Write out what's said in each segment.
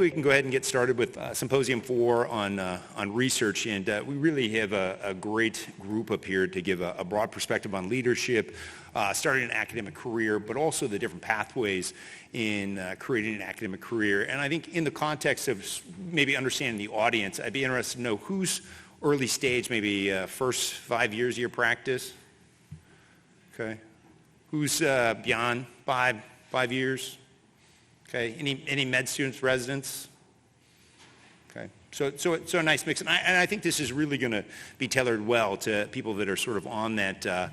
we can go ahead and get started with Symposium 4 on research. And we really have a great group up here to give a broad perspective on leadership, starting an academic career, but also the different pathways in creating an academic career. And I think in the context of maybe understanding the audience, I'd be interested to know who's early stage, maybe first 5 years of your practice? Okay. Who's beyond five years? Okay. Any med students, residents? Okay. So a nice mix, and I think this is really going to be tailored well to people that are sort of on that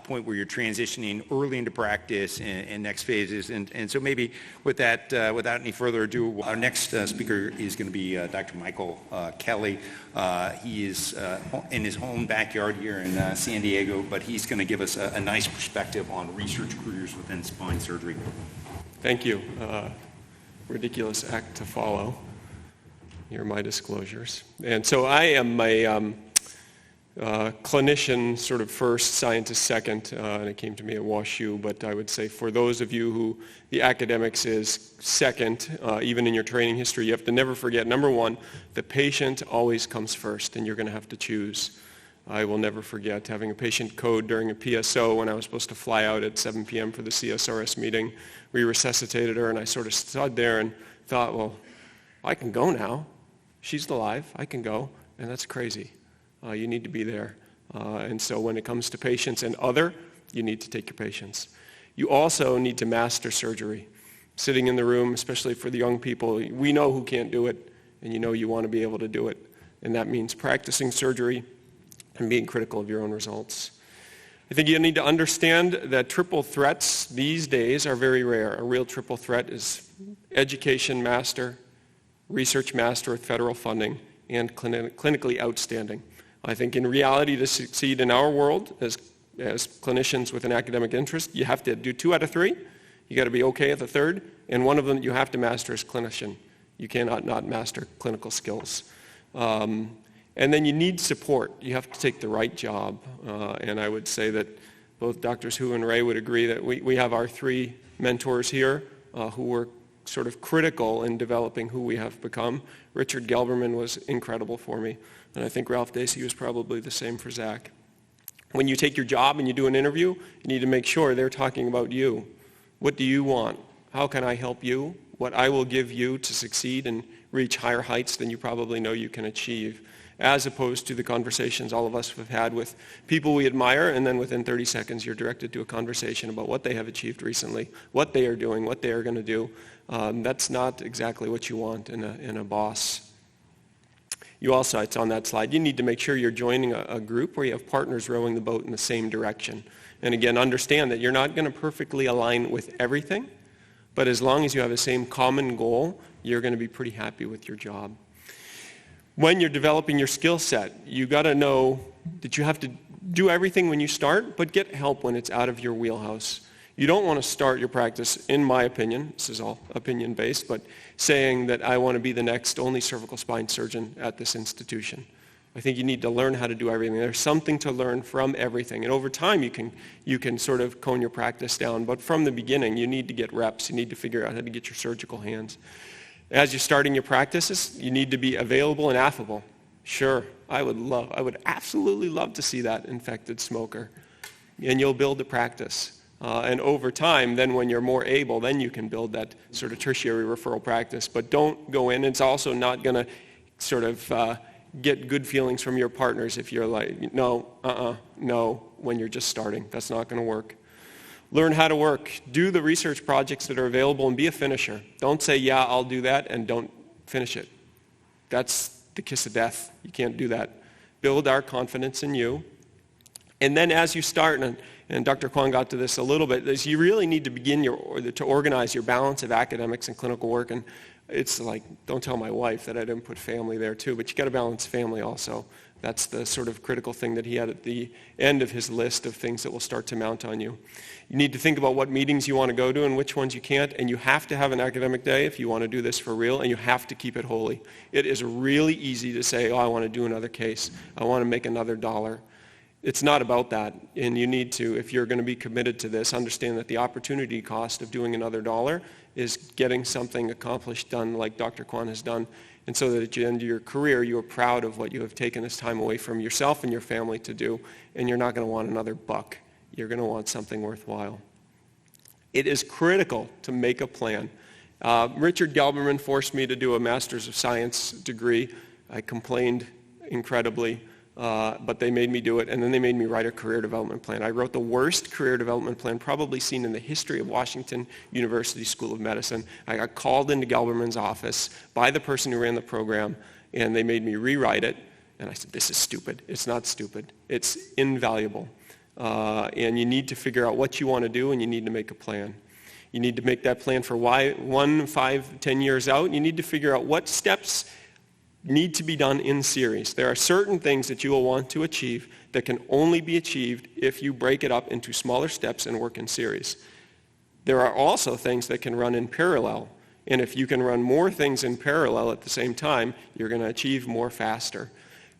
point where you're transitioning early into practice and next phases. And so maybe with that, without any further ado, our next speaker is going to be Dr. Michael Kelly. He is in his home backyard here in San Diego, but he's going to give us a nice perspective on research careers within spine surgery. Thank you. Ridiculous act to follow. Here are my disclosures. And so I am a clinician sort of first, scientist second, and it came to me at WashU, but I would say for those of you who the academics is second, even in your training history, you have to never forget, number one, the patient always comes first, and you're going to have to choose. I will never forget having a patient code during a PSO when I was supposed to fly out at 7 p.m. for the CSRS meeting. We resuscitated her, and I sort of stood there and thought, well, I can go now. She's alive, I can go, and that's crazy. You need to be there. And so when it comes to patients and other, you need to take your patients. You also need to master surgery. Sitting in the room, especially for the young people, we know who can't do it, and you know you want to be able to do it. And that means practicing surgery and being critical of your own results. I think you need to understand that triple threats these days are very rare. A real triple threat is education master, research master with federal funding, and clinically outstanding. I think in reality, to succeed in our world as clinicians with an academic interest, you have to do 2 out of 3. You got to be okay at the third, and one of them you have to master is clinician. You cannot not master clinical skills. And then you need support. You have to take the right job. And I would say that both Drs. Hu and Ray would agree that we have our 3 mentors here who were sort of critical in developing who we have become. Richard Gelberman was incredible for me, and I think Ralph Dacey was probably the same for Zach. When you take your job and you do an interview, you need to make sure they're talking about you. What do you want? How can I help you? What I will give you to succeed and reach higher heights than you probably know you can achieve, as opposed to the conversations all of us have had with people we admire, and then within 30 seconds you're directed to a conversation about what they have achieved recently, what they are doing, what they are going to do. That's not exactly what you want in a boss. You also, it's on that slide, you need to make sure you're joining a group where you have partners rowing the boat in the same direction. And again, understand that you're not going to perfectly align with everything, but as long as you have the same common goal, you're going to be pretty happy with your job. When you're developing your skill set, you got to know that you have to do everything when you start, but get help when it's out of your wheelhouse. You don't want to start your practice, in my opinion, this is all opinion-based, but saying that I want to be the next only cervical spine surgeon at this institution. I think you need to learn how to do everything. There's something to learn from everything, and over time you can sort of cone your practice down, but from the beginning you need to get reps. You need to figure out how to get your surgical hands. As you're starting your practices, you need to be available and affable. Sure, I would absolutely love to see that infected smoker. And you'll build the practice. And over time, then when you're more able, then you can build that sort of tertiary referral practice. But don't go in. It's also not going to sort of get good feelings from your partners if you're like, no, when you're just starting. That's not going to work. Learn how to work. Do the research projects that are available and be a finisher. Don't say, yeah, I'll do that, and don't finish it. That's the kiss of death. You can't do that. Build our confidence in you. And then as you start, and Dr. Kwon got to this a little bit, is you really need to begin to organize your balance of academics and clinical work. And it's like, don't tell my wife that I didn't put family there too, but you got to balance family also. That's the sort of critical thing that he had at the end of his list of things that will start to mount on you. You need to think about what meetings you want to go to and which ones you can't, and you have to have an academic day if you want to do this for real, and you have to keep it holy. It is really easy to say, oh, I want to do another case. I want to make another $1. It's not about that, and you need to, if you're going to be committed to this, understand that the opportunity cost of doing another dollar is getting something accomplished, done like Dr. Kwan has done, and so that at the end of your career, you are proud of what you have taken this time away from yourself and your family to do, and you're not going to want another buck. You're going to want something worthwhile. It is critical to make a plan. Richard Gelberman forced me to do a Master's of Science degree. I complained incredibly, but they made me do it, and then they made me write a career development plan. I wrote the worst career development plan probably seen in the history of Washington University School of Medicine. I got called into Gelberman's office by the person who ran the program, and they made me rewrite it, and I said, this is stupid. It's not stupid. It's invaluable. And you need to figure out what you want to do, and you need to make a plan. You need to make that plan for 1, 5, 10 years out. You need to figure out what steps need to be done in series. There are certain things that you will want to achieve that can only be achieved if you break it up into smaller steps and work in series. There are also things that can run in parallel, and if you can run more things in parallel at the same time, you're going to achieve more faster.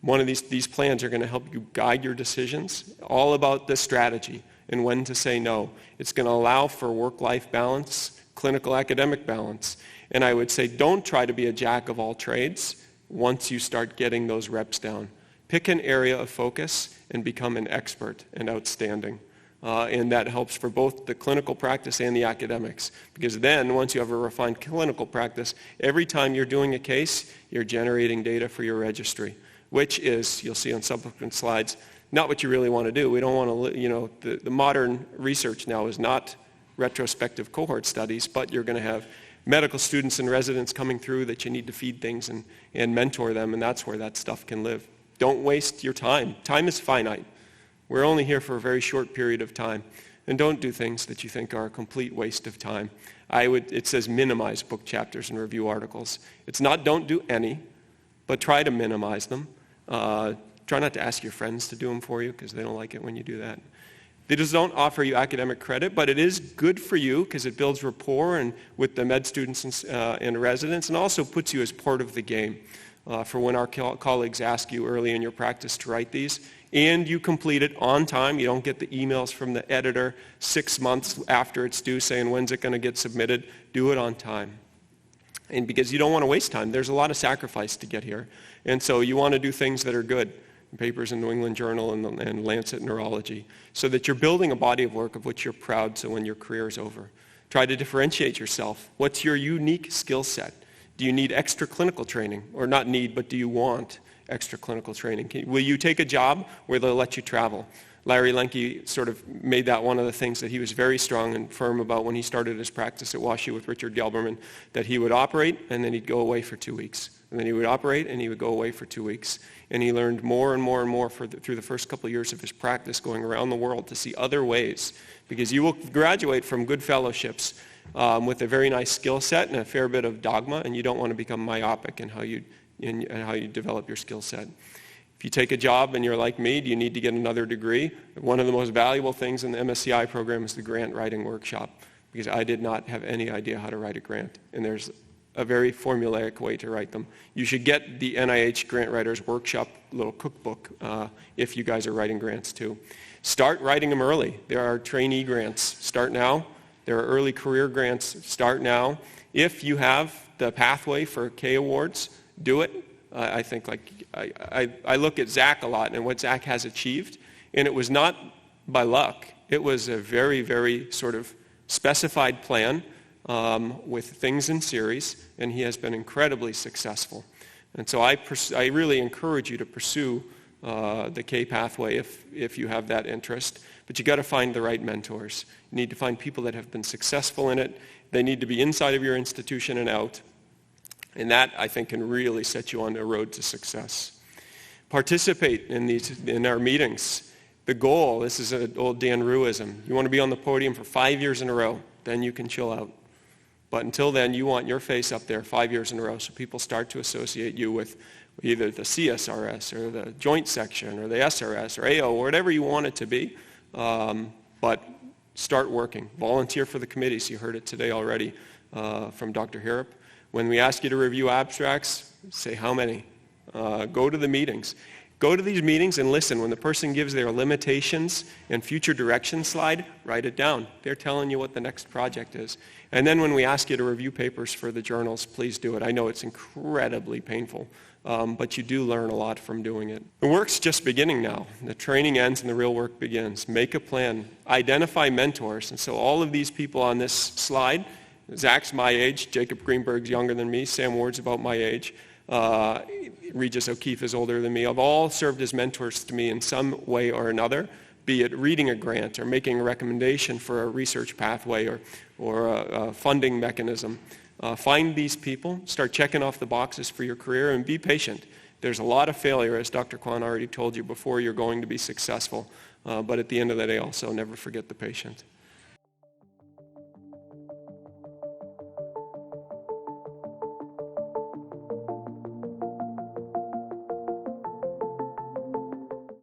One of these plans are going to help you guide your decisions, all about the strategy and when to say no. It's going to allow for work-life balance, clinical academic balance. And I would say don't try to be a jack of all trades once you start getting those reps down. Pick an area of focus and become an expert and outstanding. And that helps for both the clinical practice and the academics. Because then, once you have a refined clinical practice, every time you're doing a case, you're generating data for your registry, which is, you'll see on subsequent slides, not what you really want to do. We don't want to, the modern research now is not retrospective cohort studies, but you're going to have medical students and residents coming through that you need to feed things and mentor them, and that's where that stuff can live. Don't waste your time. Time is finite. We're only here for a very short period of time. And don't do things that you think are a complete waste of time. It says minimize book chapters and review articles. It's not don't do any, but try to minimize them. Try not to ask your friends to do them for you because they don't like it when you do that. They just don't offer you academic credit, but it is good for you because it builds rapport with the med students and residents, and also puts you as part of the game. For when our colleagues ask you early in your practice to write these, and you complete it on time, you don't get the emails from the editor 6 months after it's due saying when's it going to get submitted, do it on time. And because you don't want to waste time, there's a lot of sacrifice to get here. And so you want to do things that are good, papers in New England Journal and Lancet Neurology, so that you're building a body of work of which you're proud so when your career is over. Try to differentiate yourself. What's your unique skill set? Do you need extra clinical training? Or not need, but do you want extra clinical training? Will you take a job where they'll let you travel? Larry Lenke sort of made that one of the things that he was very strong and firm about when he started his practice at WashU with Richard Gelberman, that he would operate and then he'd go away for 2 weeks. And then he would operate and he would go away for 2 weeks. And he learned more and more and more through the first couple of years of his practice going around the world to see other ways. Because you will graduate from good fellowships with a very nice skill set and a fair bit of dogma, and you don't want to become myopic in how you develop your skill set. If you take a job and you're like me, do you need to get another degree? One of the most valuable things in the MSCI program is the grant writing workshop, because I did not have any idea how to write a grant, and there's a very formulaic way to write them. You should get the NIH Grant Writers Workshop little cookbook if you guys are writing grants too. Start writing them early. There are trainee grants. Start now. There are early career grants. Start now. If you have the pathway for K awards, do it. I think I look at Zach a lot and what Zach has achieved, and it was not by luck. It was a very, very sort of specified plan with things in series, and he has been incredibly successful. And so I really encourage you to pursue the K pathway if you have that interest. But you got to find the right mentors. You need to find people that have been successful in it. They need to be inside of your institution and out. And that, I think, can really set you on the road to success. Participate in our meetings. The goal, this is an old Dan Ruism, you want to be on the podium for 5 years in a row, then you can chill out. But until then, you want your face up there 5 years in a row so people start to associate you with either the CSRS or the joint section or the SRS or AO or whatever you want it to be. But start working. Volunteer for the committees. You heard it today already from Dr. Harrop. When we ask you to review abstracts, say how many. Go to the meetings. Go to these meetings and listen. When the person gives their limitations and future direction slide, write it down. They're telling you what the next project is. And then when we ask you to review papers for the journals, please do it. I know it's incredibly painful, but you do learn a lot from doing it. The work's just beginning now. The training ends and the real work begins. Make a plan. Identify mentors. And so all of these people on this slide, Zach's my age, Jacob Greenberg's younger than me, Sam Ward's about my age, Regis O'Keefe is older than me, have all served as mentors to me in some way or another, be it reading a grant or making a recommendation for a research pathway or a funding mechanism. Find these people, start checking off the boxes for your career, and be patient. There's a lot of failure, as Dr. Kwan already told you, before you're going to be successful. But at the end of the day, also, never forget the patient.